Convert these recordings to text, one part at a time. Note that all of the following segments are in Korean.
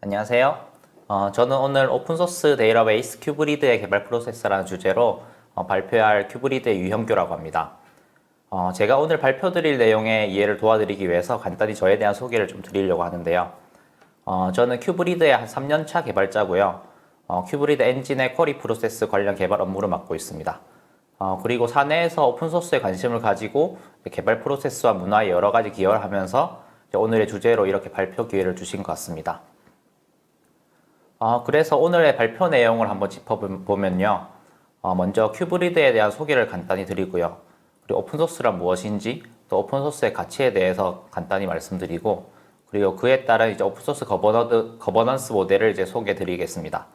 안녕하세요. 저는 오늘 오픈소스 데이터베이스 큐브리드의 개발 프로세스라는 주제로 발표할 큐브리드의 유형규라고 합니다. 제가 오늘 발표드릴 내용의 이해를 도와드리기 위해서 간단히 저에 대한 소개를 좀 드리려고 하는데요. 저는 큐브리드의 한 3년차 개발자고요. 큐브리드 엔진의 쿼리 프로세스 관련 개발 업무를 맡고 있습니다. 그리고 사내에서 오픈소스에 관심을 가지고 개발 프로세스와 문화에 여러 가지 기여를 하면서 오늘의 주제로 이렇게 발표 기회를 주신 것 같습니다. 그래서 오늘의 발표 내용을 한번 짚어보면요. 먼저 큐브리드에 대한 소개를 간단히 드리고요. 그리고 오픈소스란 무엇인지, 또 오픈소스의 가치에 대해서 간단히 말씀드리고, 그리고 그에 따른 이제 오픈소스 거버넌스 모델을 이제 소개해 드리겠습니다.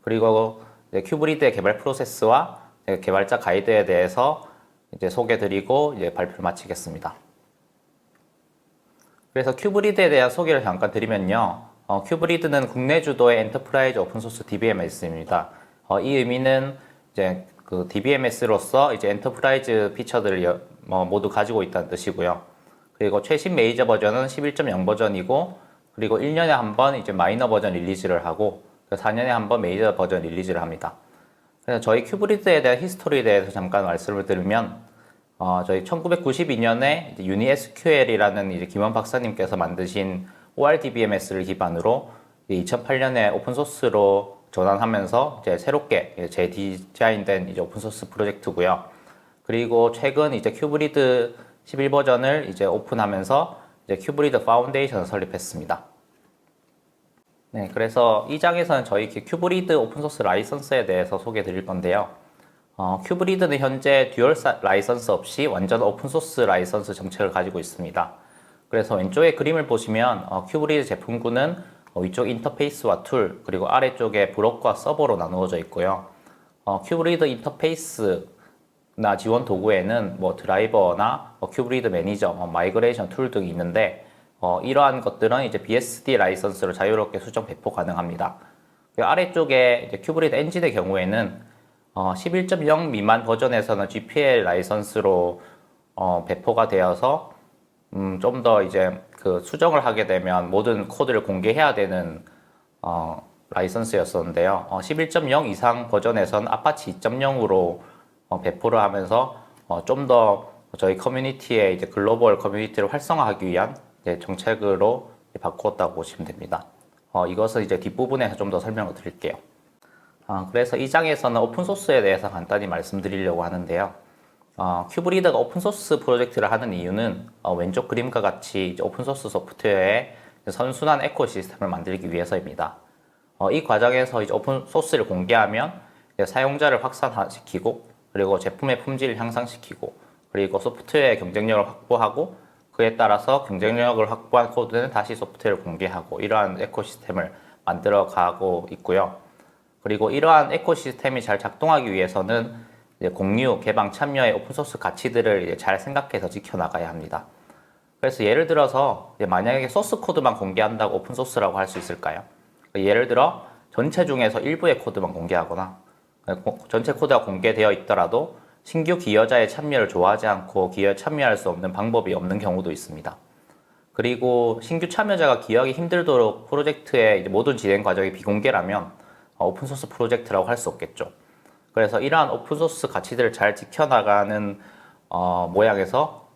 그리고 큐브리드의 개발 프로세스와 개발자 가이드에 대해서 이제 소개해 드리고 이제 발표를 마치겠습니다. 그래서 큐브리드에 대한 소개를 잠깐 드리면요. 큐브리드는 국내 주도의 엔터프라이즈 오픈소스 DBMS입니다. 이 의미는 이제 그 DBMS로서 이제 엔터프라이즈 피처들을 모두 가지고 있다는 뜻이고요. 그리고 최신 메이저 버전은 11.0 버전이고, 그리고 1년에 한 번 이제 마이너 버전 릴리즈를 하고, 4년에 한 번 메이저 버전 릴리즈를 합니다. 그래서 저희 큐브리드에 대한 히스토리에 대해서 잠깐 말씀을 드리면, 저희 1992년에 유니 SQL이라는 이제 김원 박사님께서 만드신 ORDBMS를 기반으로 2008년에 오픈소스로 전환하면서 이제 새롭게 재디자인된 이제 오픈소스 프로젝트고요. 그리고 최근 이제 큐브리드 11 버전을 이제 오픈하면서 이제 큐브리드 파운데이션을 설립했습니다. 네, 그래서 이 장에서는 저희 큐브리드 오픈소스 라이선스에 대해서 소개해 드릴 건데요. 큐브리드는 현재 듀얼 라이선스 없이 완전 오픈소스 라이선스 정책을 가지고 있습니다. 그래서 왼쪽에 그림을 보시면 큐브리드 제품군은 위쪽 인터페이스와 툴, 그리고 아래쪽에 브로커와 서버로 나누어져 있고요. 큐브리드 인터페이스나 지원 도구에는 뭐 드라이버나 큐브리드 매니저, 마이그레이션 툴 등이 있는데 이러한 것들은 이제 BSD 라이선스로 자유롭게 수정 배포 가능합니다. 아래쪽에 이제 큐브리드 엔진의 경우에는 11.0 미만 버전에서는 GPL 라이선스로 배포가 되어서 좀 더 이제 그 수정을 하게 되면 모든 코드를 공개해야 되는 라이선스였었는데요. 11.0 이상 버전에서는 아파치 2.0으로 배포를 하면서 좀 더 저희 커뮤니티의 이제 글로벌 커뮤니티를 활성화하기 위한 이제 정책으로 바꾸었다고 보시면 됩니다. 이것은 이제 뒷부분에서 좀 더 설명을 드릴게요. 그래서 이 장에서는 오픈소스에 대해서 간단히 말씀드리려고 하는데요. 큐브리드가 오픈소스 프로젝트를 하는 이유는 왼쪽 그림과 같이 이제 오픈소스 소프트웨어의 선순환 에코시스템을 만들기 위해서입니다. 이 과정에서 이제 오픈소스를 공개하면 이제 사용자를 확산시키고, 그리고 제품의 품질을 향상시키고, 그리고 소프트웨어의 경쟁력을 확보하고, 그에 따라서 경쟁력을 확보한 코드는 다시 소프트웨어를 공개하고, 이러한 에코시스템을 만들어 가고 있고요. 그리고 이러한 에코시스템이 잘 작동하기 위해서는 이제 공유, 개방, 참여의 오픈소스 가치들을 이제 잘 생각해서 지켜나가야 합니다. 그래서 예를 들어서 만약에 소스 코드만 공개한다고 오픈소스라고 할 수 있을까요? 예를 들어 전체 중에서 일부의 코드만 공개하거나, 전체 코드가 공개되어 있더라도 신규 기여자의 참여를 좋아하지 않고 기여에 참여할 수 없는 방법이 없는 경우도 있습니다. 그리고 신규 참여자가 기여하기 힘들도록 프로젝트의 이제 모든 진행 과정이 비공개라면 오픈소스 프로젝트라고 할 수 없겠죠. 그래서 이러한 오픈소스 가치들을 잘 지켜나가는 모양에서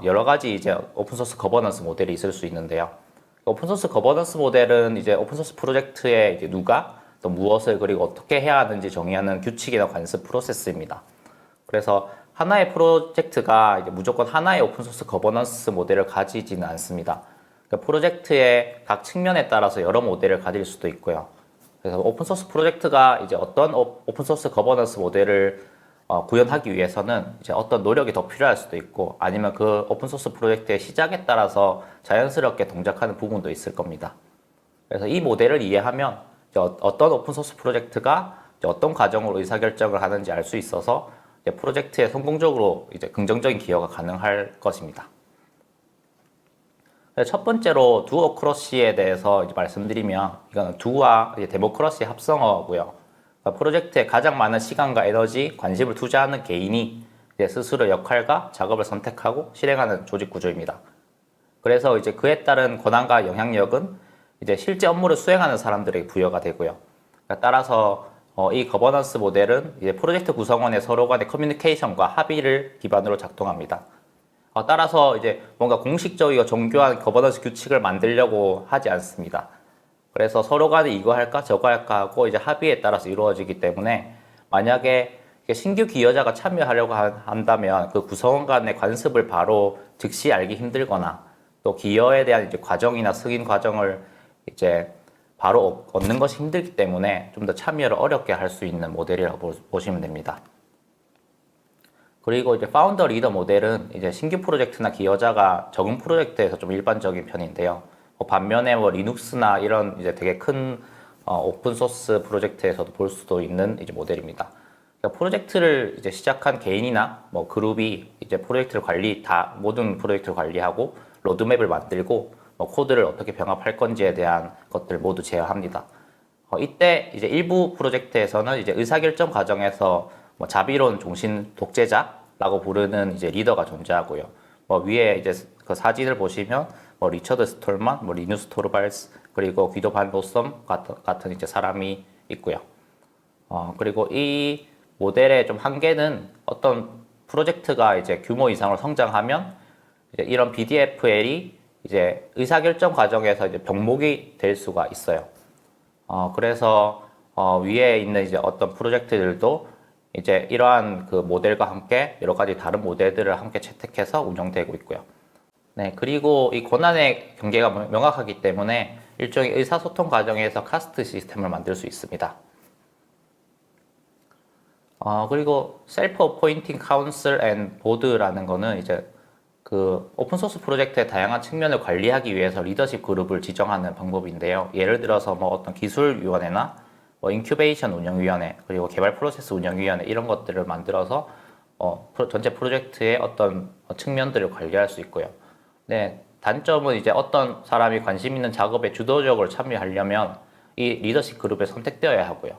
여러 가지 이제 오픈소스 거버넌스 모델이 있을 수 있는데요. 오픈소스 거버넌스 모델은 이제 오픈소스 프로젝트에 이제 누가 또 무엇을 그리고 어떻게 해야 하는지 정의하는 규칙이나 관습 프로세스입니다. 그래서 하나의 프로젝트가 이제 무조건 하나의 오픈소스 거버넌스 모델을 가지지는 않습니다. 그러니까 프로젝트의 각 측면에 따라서 여러 모델을 가질 수도 있고요. 그래서 오픈소스 프로젝트가 이제 어떤 오픈소스 거버넌스 모델을 구현하기 위해서는 이제 어떤 노력이 더 필요할 수도 있고, 아니면 그 오픈소스 프로젝트의 시작에 따라서 자연스럽게 동작하는 부분도 있을 겁니다. 그래서 이 모델을 이해하면 이제 어떤 오픈소스 프로젝트가 이제 어떤 과정으로 의사결정을 하는지 알 수 있어서 이제 프로젝트에 성공적으로 이제 긍정적인 기여가 가능할 것입니다. 첫 번째로 두어크러시에 대해서 이제 말씀드리면, 이거는 두와 데모크러시 합성어고요. 그러니까 프로젝트에 가장 많은 시간과 에너지, 관심을 투자하는 개인이 이제 스스로 역할과 작업을 선택하고 실행하는 조직 구조입니다. 그래서 이제 그에 따른 권한과 영향력은 이제 실제 업무를 수행하는 사람들에게 부여가 되고요. 그러니까 따라서 이 거버넌스 모델은 이제 프로젝트 구성원의 서로 간의 커뮤니케이션과 합의를 기반으로 작동합니다. 따라서 이제 뭔가 공식적이고 정교한 거버넌스 규칙을 만들려고 하지 않습니다. 그래서 서로 간에 이거 할까 저거 할까 하고 이제 합의에 따라서 이루어지기 때문에 만약에 신규 기여자가 참여하려고 한다면 그 구성원 간의 관습을 바로 즉시 알기 힘들거나 또 기여에 대한 이제 과정이나 승인 과정을 이제 바로 얻는 것이 힘들기 때문에 좀 더 참여를 어렵게 할 수 있는 모델이라고 보시면 됩니다. 그리고 이제 파운더 리더 모델은 이제 신규 프로젝트나 기여자가 적은 프로젝트에서 좀 일반적인 편인데요. 반면에 뭐 리눅스나 이런 이제 되게 큰 오픈 소스 프로젝트에서도 볼 수도 있는 이제 모델입니다. 그러니까 프로젝트를 이제 시작한 개인이나 뭐 그룹이 이제 프로젝트를 모든 프로젝트를 관리하고 로드맵을 만들고 뭐 코드를 어떻게 병합할 건지에 대한 것들을 모두 제어합니다. 이때 이제 일부 프로젝트에서는 이제 의사결정 과정에서 뭐 자비로운 종신 독재자라고 부르는 이제 리더가 존재하고요. 뭐 위에 이제 그 사진을 보시면 뭐 리처드 스톨만, 뭐 리누스 토르발스, 그리고 귀도 반 로썸 같은 이제 사람이 있고요. 그리고 이 모델의 좀 한계는 어떤 프로젝트가 이제 규모 이상으로 성장하면 이제 이런 BDFL이 이제 의사결정 과정에서 이제 병목이 될 수가 있어요. 그래서 위에 있는 이제 어떤 프로젝트들도 이제 이러한 그 모델과 함께 여러 가지 다른 모델들을 함께 채택해서 운영되고 있고요. 네, 그리고 이 권한의 경계가 명확하기 때문에 일종의 의사소통 과정에서 카스트 시스템을 만들 수 있습니다. 그리고 셀프 어포인팅 카운슬 앤 보드라는 거는 이제 그 오픈소스 프로젝트의 다양한 측면을 관리하기 위해서 리더십 그룹을 지정하는 방법인데요. 예를 들어서 뭐 어떤 기술위원회나 뭐 인큐베이션 운영위원회, 그리고 개발 프로세스 운영위원회 이런 것들을 만들어서 전체 프로젝트의 어떤 측면들을 관리할 수 있고요. 네, 단점은 이제 어떤 사람이 관심 있는 작업에 주도적으로 참여하려면 이 리더십 그룹에 선택되어야 하고요.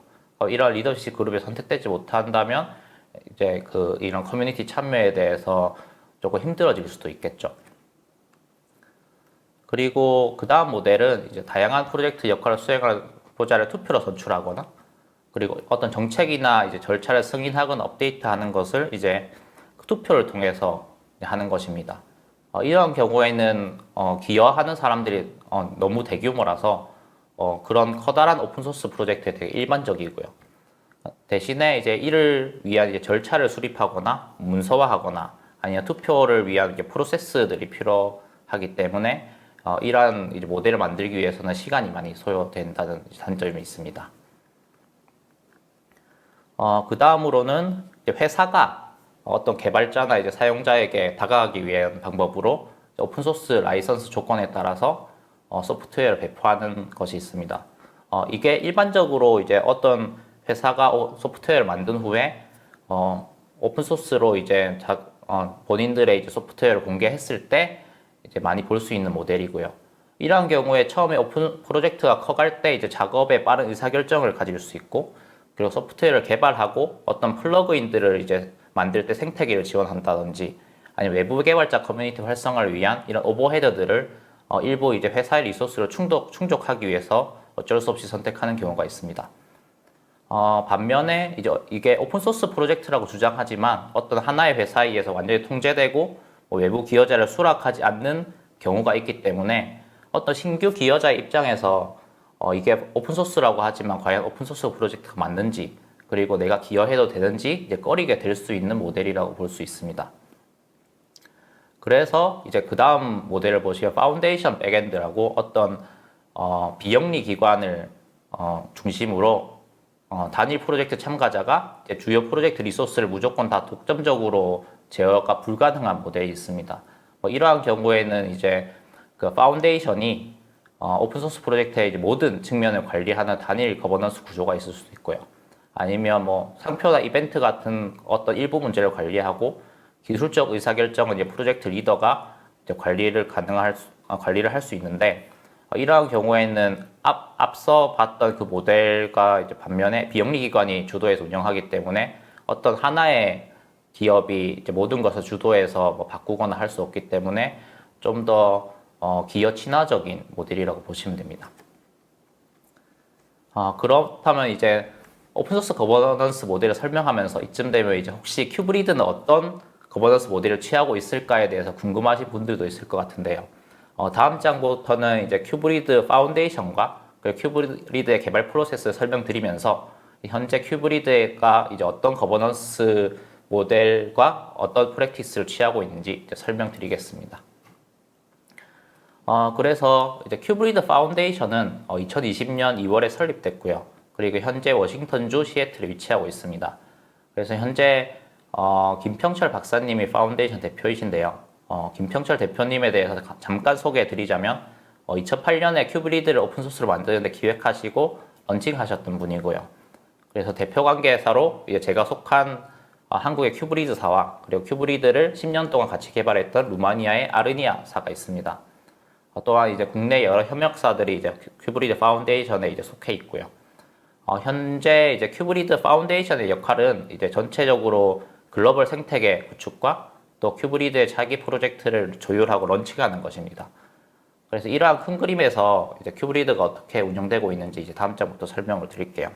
이런 리더십 그룹에 선택되지 못한다면 이제 이런 커뮤니티 참여에 대해서 조금 힘들어질 수도 있겠죠. 그리고 그 다음 모델은 이제 다양한 프로젝트 역할을 수행할 후보자를 투표로 선출하거나 그리고 어떤 정책이나 이제 절차를 승인하거나 업데이트하는 것을 이제 투표를 통해서 하는 것입니다. 이런 경우에는 기여하는 사람들이 너무 대규모라서 그런 커다란 오픈소스 프로젝트에 되게 일반적이고요. 대신에 이제 이를 위한 이제 절차를 수립하거나 문서화하거나 아니면 투표를 위한 이제 프로세스들이 필요하기 때문에 이러한 이제 모델을 만들기 위해서는 시간이 많이 소요된다는 단점이 있습니다. 그 다음으로는 회사가 어떤 개발자나 이제 사용자에게 다가가기 위한 방법으로 오픈소스 라이선스 조건에 따라서 소프트웨어를 배포하는 것이 있습니다. 이게 일반적으로 이제 어떤 회사가 소프트웨어를 만든 후에 오픈소스로 이제 본인들의 이제 소프트웨어를 공개했을 때 이제 많이 볼 수 있는 모델이고요. 이러한 경우에 처음에 오픈 프로젝트가 커갈 때 이제 작업에 빠른 의사결정을 가질 수 있고 그리고 소프트웨어를 개발하고 어떤 플러그인들을 이제 만들 때 생태계를 지원한다든지 아니면 외부 개발자 커뮤니티 활성화를 위한 이런 오버헤드들을 일부 이제 회사의 리소스를 충족하기 위해서 어쩔 수 없이 선택하는 경우가 있습니다. 반면에 이게 오픈소스 프로젝트라고 주장하지만 어떤 하나의 회사에 의해서 완전히 통제되고 외부 기여자를 수락하지 않는 경우가 있기 때문에 어떤 신규 기여자의 입장에서 이게 오픈소스라고 하지만 과연 오픈소스 프로젝트가 맞는지 그리고 내가 기여해도 되는지 이제 꺼리게 될 수 있는 모델이라고 볼 수 있습니다. 그래서 이제 그 다음 모델을 보시면 파운데이션 백엔드라고 어떤 비영리 기관을 중심으로 단일 프로젝트 참가자가 이제 주요 프로젝트 리소스를 무조건 다 독점적으로 제어가 불가능한 모델이 있습니다. 이러한 경우에는 이제 그 파운데이션이 오픈소스 프로젝트의 이제 모든 측면을 관리하는 단일 거버넌스 구조가 있을 수도 있고요. 아니면 뭐 상표나 이벤트 같은 어떤 일부 문제를 관리하고 기술적 의사결정은 이제 프로젝트 리더가 이제 관리를 할 수 있는데 이러한 경우에는 앞서 봤던 그 모델과 이제 반면에 비영리 기관이 주도해서 운영하기 때문에 어떤 하나의 기업이 이제 모든 것을 주도해서 뭐 바꾸거나 할 수 없기 때문에 좀 더 기여 친화적인 모델이라고 보시면 됩니다. 그렇다면 이제 오픈소스 거버넌스 모델을 설명하면서 이쯤 되면 이제 혹시 큐브리드는 어떤 거버넌스 모델을 취하고 있을까에 대해서 궁금하신 분들도 있을 것 같은데요. 다음 장부터는 이제 큐브리드 파운데이션과 그리고 큐브리드의 개발 프로세스를 설명드리면서 현재 큐브리드가 이제 어떤 거버넌스 모델과 어떤 프랙티스를 취하고 있는지 이제 설명드리겠습니다. 그래서 이제 큐브리드 파운데이션은 2020년 2월에 설립됐고요. 그리고 현재 워싱턴주 시애틀에 위치하고 있습니다. 그래서 현재 김평철 박사님이 파운데이션 대표이신데요. 김평철 대표님에 대해서 잠깐 소개해 드리자면 2008년에 큐브리드를 오픈소스로 만드는데 기획하시고 런칭하셨던 분이고요. 그래서 대표 관계사로 이제 제가 속한 한국의 큐브리드사와 그리고 큐브리드를 10년 동안 같이 개발했던 루마니아의 아르니아사가 있습니다. 또한 이제 국내 여러 협력사들이 이제 큐브리드 파운데이션에 이제 속해 있고요. 현재 이제 큐브리드 파운데이션의 역할은 이제 전체적으로 글로벌 생태계 구축과 또 큐브리드의 자기 프로젝트를 조율하고 런칭하는 것입니다. 그래서 이러한 큰 그림에서 이제 큐브리드가 어떻게 운영되고 있는지 이제 다음 장부터 설명을 드릴게요.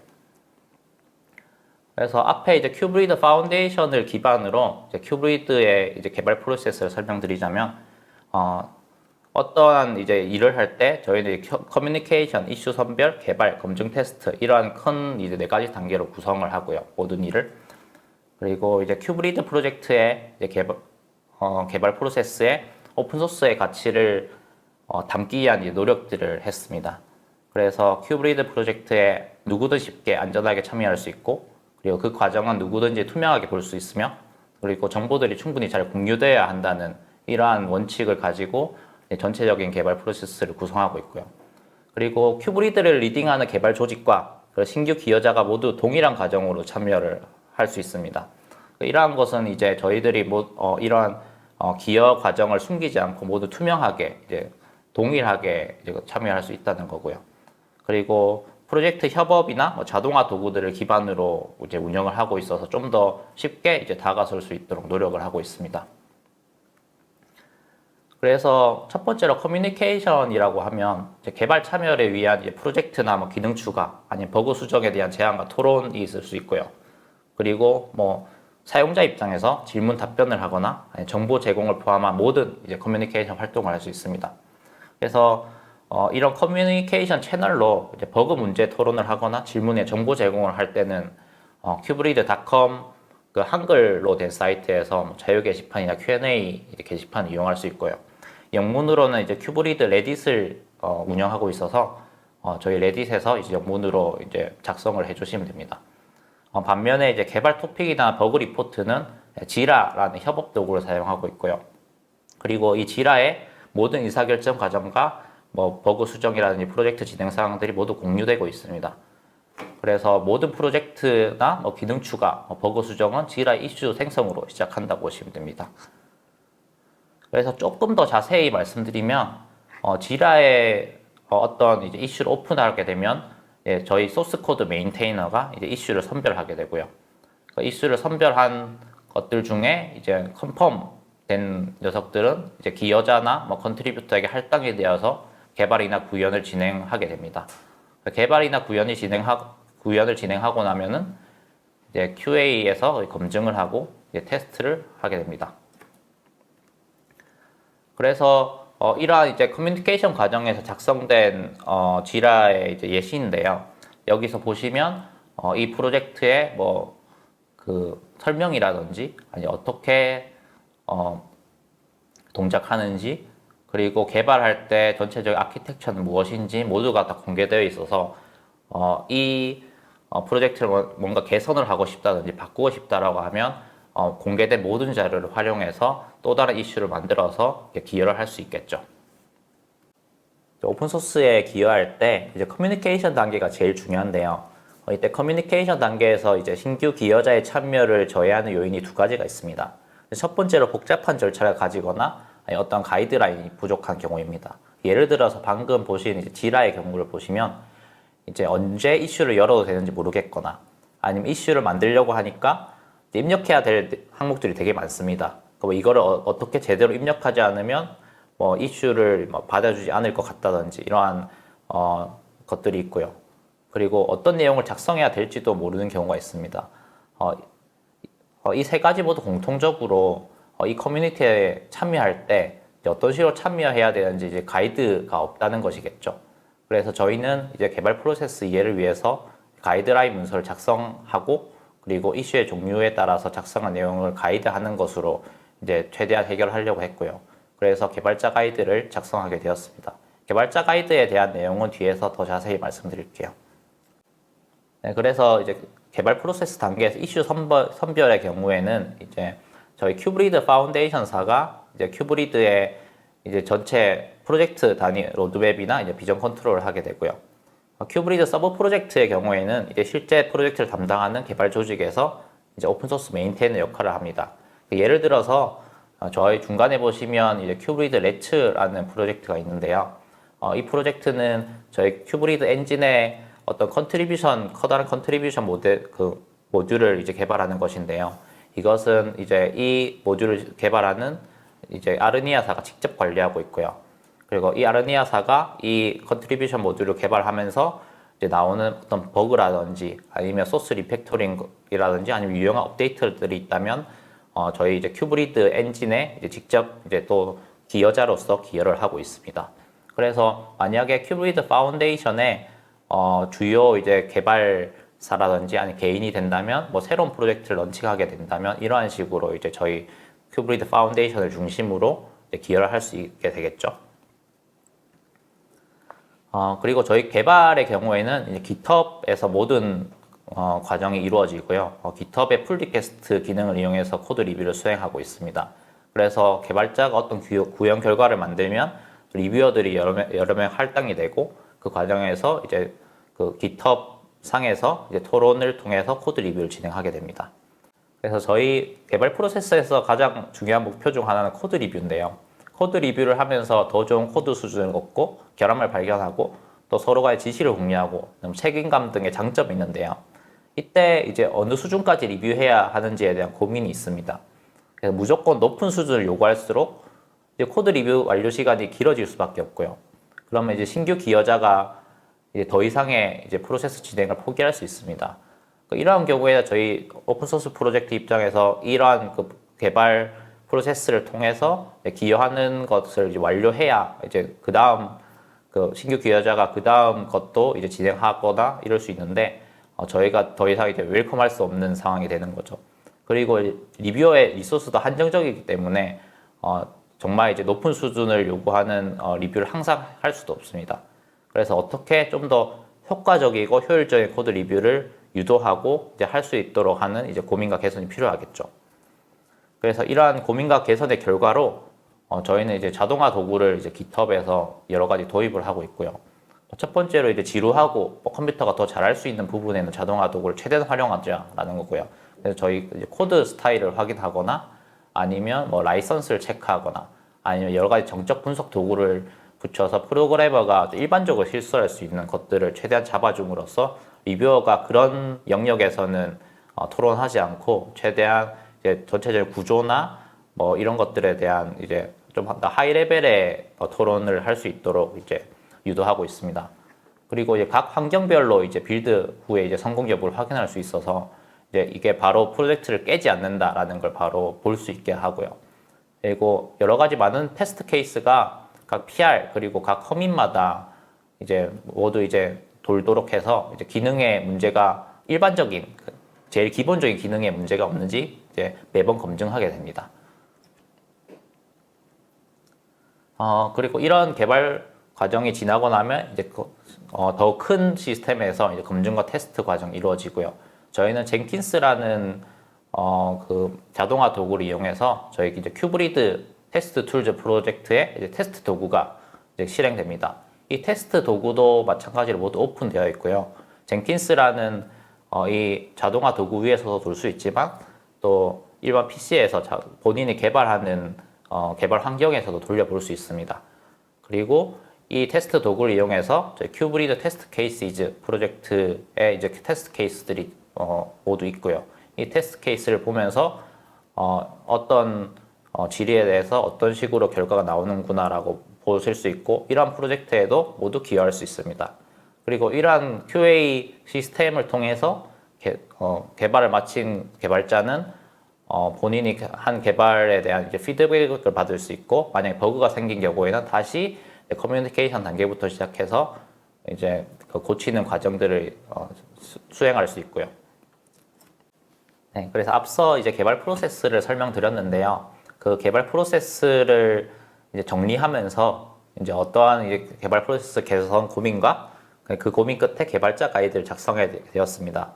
그래서 앞에 이제 큐브리드 파운데이션을 기반으로 이제 큐브리드의 이제 개발 프로세스를 설명드리자면, 어떠한 이제 일을 할 때 저희는 커뮤니케이션, 이슈 선별, 개발, 검증, 테스트 이러한 큰 이제 4가지 단계로 구성을 하고요. 모든 일을. 그리고 이제 큐브리드 프로젝트의 이제 개발 프로세스에 오픈소스의 가치를 담기 위한 이제 노력들을 했습니다. 그래서 큐브리드 프로젝트에 누구든 쉽게 안전하게 참여할 수 있고, 그리고 그 과정은 누구든지 투명하게 볼 수 있으며, 그리고 정보들이 충분히 잘 공유되어야 한다는 이러한 원칙을 가지고 전체적인 개발 프로세스를 구성하고 있고요. 그리고 큐브리드를 리딩하는 개발 조직과 신규 기여자가 모두 동일한 과정으로 참여를 할 수 있습니다. 이러한 것은 이제 저희들이 이러한 기여 과정을 숨기지 않고 모두 투명하게 이제 동일하게 이제 참여할 수 있다는 거고요. 그리고 프로젝트 협업이나 자동화 도구들을 기반으로 이제 운영을 하고 있어서 좀 더 쉽게 이제 다가설 수 있도록 노력을 하고 있습니다. 그래서 첫 번째로 커뮤니케이션이라고 하면 이제 개발 참여를 위한 이제 프로젝트나 기능 추가, 아니면 버그 수정에 대한 제안과 토론이 있을 수 있고요. 그리고 사용자 입장에서 질문 답변을 하거나 정보 제공을 포함한 모든 이제 커뮤니케이션 활동을 할 수 있습니다. 그래서 이런 커뮤니케이션 채널로 이제 버그 문제 토론을 하거나 질문에 정보 제공을 할 때는 큐브리드.com 그 한글로 된 사이트에서 자유 게시판이나 Q&A 게시판을 이용할 수 있고요. 영문으로는 이제 큐브리드 레딧을 운영하고 있어서 저희 레딧에서 이제 영문으로 이제 작성을 해주시면 됩니다. 반면에 이제 개발 토픽이나 버그 리포트는 지라라는 협업 도구를 사용하고 있고요. 그리고 이 지라에 모든 의사결정 과정과 버그 수정이라든지 프로젝트 진행 사항들이 모두 공유되고 있습니다. 그래서 모든 프로젝트나 기능 추가, 버그 수정은 지라 이슈 생성으로 시작한다고 보시면 됩니다. 그래서 조금 더 자세히 말씀드리면 지라에 어떤 이제 이슈를 오픈하게 되면 저희 소스 코드 메인테이너가 이제 이슈를 선별하게 되고요. 그 이슈를 선별한 것들 중에 이제 컨펌 된 녀석들은 이제 기여자나 컨트리뷰터에게 할당이 되어서 개발이나 구현을 진행하게 됩니다. 개발이나 구현을 진행하고 나면은 이제 QA에서 검증을 하고 이제 테스트를 하게 됩니다. 그래서 이러한 이제 커뮤니케이션 과정에서 작성된 지라의 이제 예시인데요. 여기서 보시면 이 프로젝트의 그 설명이라든지 아니 어떻게 동작하는지, 그리고 개발할 때 전체적인 아키텍처는 무엇인지 모두가 다 공개되어 있어서 이 프로젝트를 뭔가 개선을 하고 싶다든지 바꾸고 싶다라고 하면 공개된 모든 자료를 활용해서 또 다른 이슈를 만들어서 기여를 할 수 있겠죠. 오픈소스에 기여할 때 이제 커뮤니케이션 단계가 제일 중요한데요. 이때 커뮤니케이션 단계에서 이제 신규 기여자의 참여를 저해하는 요인이 2가지가 있습니다. 첫 번째로 복잡한 절차를 가지거나 어떤 가이드라인이 부족한 경우입니다. 예를 들어서 방금 보신 이제 지라의 경우를 보시면 이제 언제 이슈를 열어도 되는지 모르겠거나, 아니면 이슈를 만들려고 하니까 입력해야 될 항목들이 되게 많습니다. 이거를 어떻게 제대로 입력하지 않으면 이슈를 받아주지 않을 것 같다든지 이러한 것들이 있고요. 그리고 어떤 내용을 작성해야 될지도 모르는 경우가 있습니다. 이 세 가지 모두 공통적으로 이 커뮤니티에 참여할 때 어떤 식으로 참여해야 되는지 이제 가이드가 없다는 것이겠죠. 그래서 저희는 이제 개발 프로세스 이해를 위해서 가이드라인 문서를 작성하고 그리고 이슈의 종류에 따라서 작성한 내용을 가이드하는 것으로 이제 최대한 해결하려고 했고요. 그래서 개발자 가이드를 작성하게 되었습니다. 개발자 가이드에 대한 내용은 뒤에서 더 자세히 말씀드릴게요. 네, 그래서 이제 개발 프로세스 단계에서 이슈 선별의 경우에는 이제 저희 큐브리드 파운데이션사가 이제 큐브리드의 이제 전체 프로젝트 단위 로드맵이나 이제 비전 컨트롤을 하게 되고요. 큐브리드 서브 프로젝트의 경우에는 이제 실제 프로젝트를 담당하는 개발 조직에서 이제 오픈소스 메인테이너 역할을 합니다. 예를 들어서 저희 중간에 보시면 이제 큐브리드 레츠라는 프로젝트가 있는데요. 이 프로젝트는 저희 큐브리드 엔진의 어떤 커다란 컨트리뷰션 모듈을 이제 개발하는 것인데요. 이것은 이제 이 모듈을 개발하는 이제 아르니아사가 직접 관리하고 있고요. 그리고 이 아르니아사가 이 컨트리뷰션 모듈을 개발하면서 이제 나오는 어떤 버그라든지 아니면 소스 리팩토링이라든지 아니면 유용한 업데이트들이 있다면 저희 이제 큐브리드 엔진에 이제 직접 이제 또 기여자로서 기여를 하고 있습니다. 그래서 만약에 큐브리드 파운데이션에 주요 이제 개발사라든지 아니 개인이 된다면 뭐 새로운 프로젝트를 런칭하게 된다면 이러한 식으로 이제 저희 큐브리드 파운데이션을 중심으로 이제 기여를 할 수 있게 되겠죠. 그리고 저희 개발의 경우에는 이제 GitHub에서 모든 과정이 이루어지고요. GitHub의 풀 리퀘스트 기능을 이용해서 코드 리뷰를 수행하고 있습니다. 그래서 개발자가 어떤 구현 결과를 만들면 리뷰어들이 여러 명 할당이 되고 그 과정에서 이제 그 GitHub 상에서 이제 토론을 통해서 코드 리뷰를 진행하게 됩니다. 그래서 저희 개발 프로세스에서 가장 중요한 목표 중 하나는 코드 리뷰인데요. 코드 리뷰를 하면서 더 좋은 코드 수준을 얻고 결함을 발견하고 또 서로 간의 지시를 공유하고 책임감 등의 장점이 있는데요. 이때 이제 어느 수준까지 리뷰해야 하는지에 대한 고민이 있습니다. 그래서 무조건 높은 수준을 요구할수록 이제 코드 리뷰 완료 시간이 길어질 수밖에 없고요. 그러면 이제 신규 기여자가 이제 더 이상의 이제 프로세스 진행을 포기할 수 있습니다. 이러한 경우에 저희 오픈소스 프로젝트 입장에서 이러한 그 개발 프로세스를 통해서 기여하는 것을 이제 완료해야 이제 그 다음 그 신규 기여자가 그 다음 것도 이제 진행하거나 이럴 수 있는데 저희가 더 이상 이제 웰컴할 수 없는 상황이 되는 거죠. 그리고 리뷰어의 리소스도 한정적이기 때문에 정말 이제 높은 수준을 요구하는 리뷰를 항상 할 수도 없습니다. 그래서 어떻게 좀 더 효과적이고 효율적인 코드 리뷰를 유도하고 이제 할 수 있도록 하는 이제 고민과 개선이 필요하겠죠. 그래서 이러한 고민과 개선의 결과로 저희는 이제 자동화 도구를 이제 GitHub에서 여러 가지 도입을 하고 있고요. 첫 번째로 이제 지루하고 컴퓨터가 더 잘할 수 있는 부분에는 자동화 도구를 최대한 활용하자라는 거고요. 그래서 저희 이제 코드 스타일을 확인하거나 아니면 뭐 라이선스를 체크하거나 아니면 여러 가지 정적 분석 도구를 붙여서 프로그래머가 일반적으로 실수할 수 있는 것들을 최대한 잡아줌으로써 리뷰어가 그런 영역에서는 토론하지 않고 최대한 이제 전체적인 구조나 뭐 이런 것들에 대한 이제 좀 더 하이 레벨의 토론을 할 수 있도록 이제 유도하고 있습니다. 그리고 이제 각 환경별로 이제 빌드 후에 이제 성공 여부를 확인할 수 있어서 이제 이게 바로 프로젝트를 깨지 않는다라는 걸 바로 볼 수 있게 하고요. 그리고 여러 가지 많은 테스트 케이스가 각 PR 그리고 각 커밋마다 이제 모두 이제 돌도록 해서 이제 기능의 문제가 일반적인 제일 기본적인 기능에 문제가 없는지 이제 매번 검증하게 됩니다. 그리고 이런 개발 과정이 지나고 나면 이제 더 큰 시스템에서 이제 검증과 테스트 과정이 이루어지고요. 저희는 젠킨스라는 그 자동화 도구를 이용해서 저희 이제 큐브리드 테스트 툴즈 프로젝트에 이제 테스트 도구가 이제 실행됩니다. 이 테스트 도구도 마찬가지로 모두 오픈되어 있고요. 젠킨스라는 이 자동화 도구 위에서도 돌 수 있지만 또 일반 PC에서 본인이 개발하는 개발 환경에서도 돌려볼 수 있습니다. 그리고 이 테스트 도구를 이용해서 저희 큐브리드 테스트 케이스즈 프로젝트에 이제 테스트 케이스들이 모두 있고요. 이 테스트 케이스를 보면서 어떤 질의에 대해서 어떤 식으로 결과가 나오는구나라고 보실 수 있고 이러한 프로젝트에도 모두 기여할 수 있습니다. 그리고 이러한 QA 시스템을 통해서 개발을 마친 개발자는 본인이 한 개발에 대한 이제 피드백을 받을 수 있고, 만약에 버그가 생긴 경우에는 다시 커뮤니케이션 단계부터 시작해서 이제 그 고치는 과정들을 수행할 수 있고요. 네, 그래서 앞서 이제 개발 프로세스를 설명드렸는데요. 그 개발 프로세스를 이제 정리하면서 이제 어떠한 이제 개발 프로세스 개선 고민과 그 고민 끝에 개발자 가이드를 작성하게 되었습니다.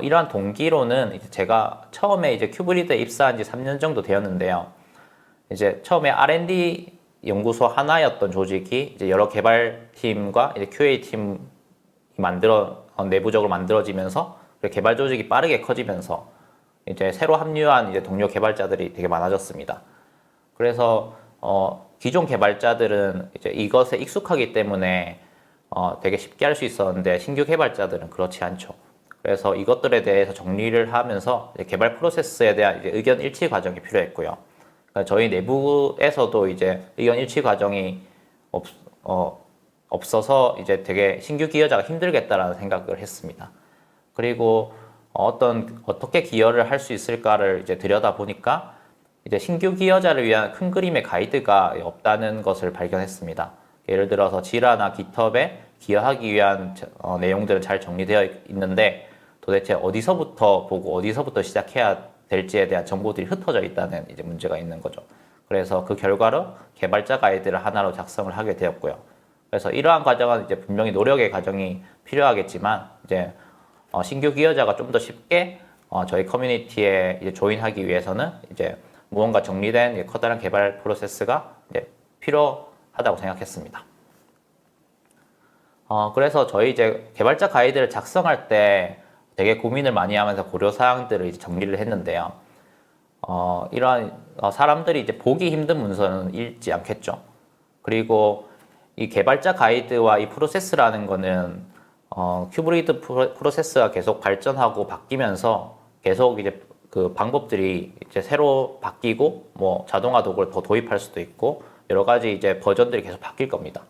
이러한 동기로는 이제 제가 처음에 이제 큐브리드에 입사한 지 3년 정도 되었는데요. 이제 처음에 R&D 연구소 하나였던 조직이 이제 여러 개발팀과 이제 QA팀이 내부적으로 만들어지면서 개발 조직이 빠르게 커지면서 이제 새로 합류한 이제 동료 개발자들이 되게 많아졌습니다. 그래서 기존 개발자들은 이제 이것에 익숙하기 때문에 되게 쉽게 할 수 있었는데, 신규 개발자들은 그렇지 않죠. 그래서 이것들에 대해서 정리를 하면서 개발 프로세스에 대한 이제 의견 일치 과정이 필요했고요. 그러니까 저희 내부에서도 이제 의견 일치 과정이 없어서 이제 되게 신규 기여자가 힘들겠다라는 생각을 했습니다. 그리고 어떻게 기여를 할 수 있을까를 이제 들여다 보니까 이제 신규 기여자를 위한 큰 그림의 가이드가 없다는 것을 발견했습니다. 예를 들어서 지라나 깃허브에 기여하기 위한 내용들은 잘 정리되어 있는데, 도대체 어디서부터 보고 어디서부터 시작해야 될지에 대한 정보들이 흩어져 있다는 이제 문제가 있는 거죠. 그래서 그 결과로 개발자 가이드를 하나로 작성을 하게 되었고요. 그래서 이러한 과정은 이제 분명히 노력의 과정이 필요하겠지만, 이제 신규 기여자가 좀 더 쉽게 저희 커뮤니티에 이제 조인하기 위해서는 이제 무언가 정리된 커다란 개발 프로세스가 이제 필요하다고 생각했습니다. 그래서 저희 이제 개발자 가이드를 작성할 때 되게 고민을 많이 하면서 고려사항들을 이제 정리를 했는데요. 이러한 사람들이 이제 보기 힘든 문서는 읽지 않겠죠. 그리고 이 개발자 가이드와 이 프로세스라는 거는 큐브리드 프로세스가 계속 발전하고 바뀌면서 계속 이제 그 방법들이 이제 새로 바뀌고, 뭐 자동화 도구를 더 도입할 수도 있고, 여러 가지 이제 버전들이 계속 바뀔 겁니다.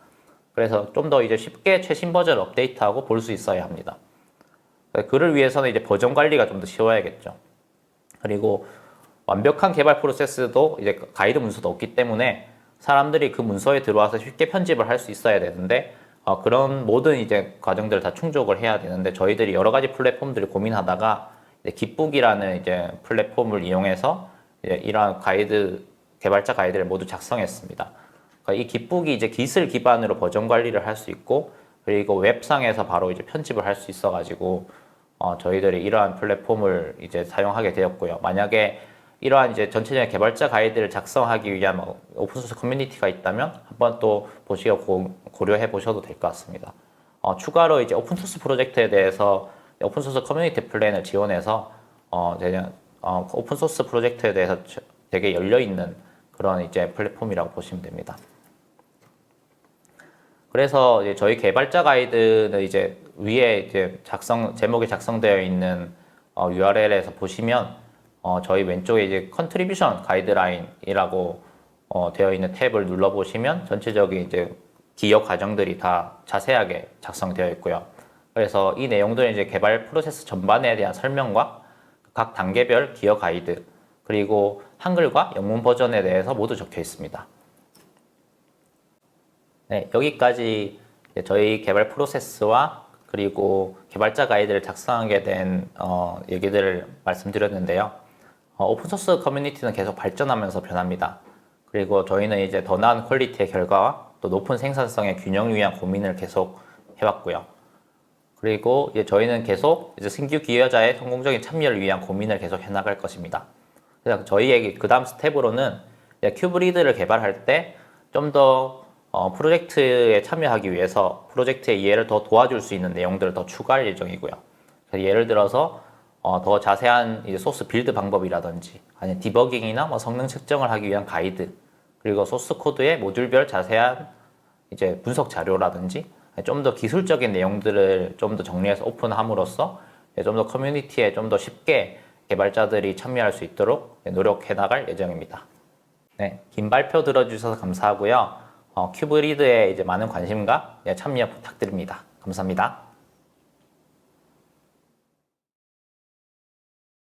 그래서 좀 더 이제 쉽게 최신 버전을 업데이트하고 볼 수 있어야 합니다. 그를 위해서는 이제 버전 관리가 좀 더 쉬워야겠죠. 그리고 완벽한 개발 프로세스도 이제 가이드 문서도 없기 때문에 사람들이 그 문서에 들어와서 쉽게 편집을 할 수 있어야 되는데, 그런 모든 이제 과정들을 다 충족을 해야 되는데, 저희들이 여러 가지 플랫폼들을 고민하다가 깃북이라는 이제 플랫폼을 이용해서 이제 이러한 개발자 가이드를 모두 작성했습니다. 그러니까 이 깃북이 이제 깃을 기반으로 버전 관리를 할 수 있고, 그리고 웹상에서 바로 이제 편집을 할 수 있어가지고 저희들이 이러한 플랫폼을 이제 사용하게 되었고요. 만약에 이러한 이제 전체적인 개발자 가이드를 작성하기 위한 오픈소스 커뮤니티가 있다면 한번 또 고려해 보셔도 될 것 같습니다. 추가로 이제 오픈소스 프로젝트에 대해서 오픈소스 커뮤니티 플랜을 지원해서 오픈소스 프로젝트에 대해서 되게 열려 있는 그런 이제 플랫폼이라고 보시면 됩니다. 그래서 이제 저희 개발자 가이드는 이제 위에 이제 제목이 작성되어 있는 URL에서 보시면 저희 왼쪽에 이제 컨트리뷰션 가이드라인이라고 되어 있는 탭을 눌러 보시면 전체적인 이제 기여 과정들이 다 자세하게 작성되어 있고요. 그래서 이 내용들은 이제 개발 프로세스 전반에 대한 설명과 각 단계별 기여 가이드, 그리고 한글과 영문 버전에 대해서 모두 적혀 있습니다. 네, 여기까지 저희 개발 프로세스와 그리고 개발자 가이드를 작성하게 된 얘기들을 말씀드렸는데요. 오픈소스 커뮤니티는 계속 발전하면서 변합니다. 그리고 저희는 이제 더 나은 퀄리티의 결과와 또 높은 생산성의 균형을 위한 고민을 계속 해왔고요. 그리고 이제 저희는 계속 이제 신규 기여자의 성공적인 참여를 위한 고민을 계속 해나갈 것입니다. 그래서 저희에게 그 다음 스텝으로는 큐브리드를 개발할 때 좀 더 프로젝트에 참여하기 위해서 프로젝트의 이해를 더 도와줄 수 있는 내용들을 더 추가할 예정이고요. 예를 들어서 더 자세한 이제 소스 빌드 방법이라든지, 아니면 디버깅이나 뭐 성능 측정을 하기 위한 가이드, 그리고 소스 코드의 모듈별 자세한 이제 분석 자료라든지, 좀 더 기술적인 내용들을 좀 더 정리해서 오픈함으로써 좀 더 커뮤니티에 좀 더 쉽게 개발자들이 참여할 수 있도록 노력해 나갈 예정입니다. 네, 긴 발표 들어주셔서 감사하고요. 큐브리드에 이제 많은 관심과 참여 부탁드립니다. 감사합니다.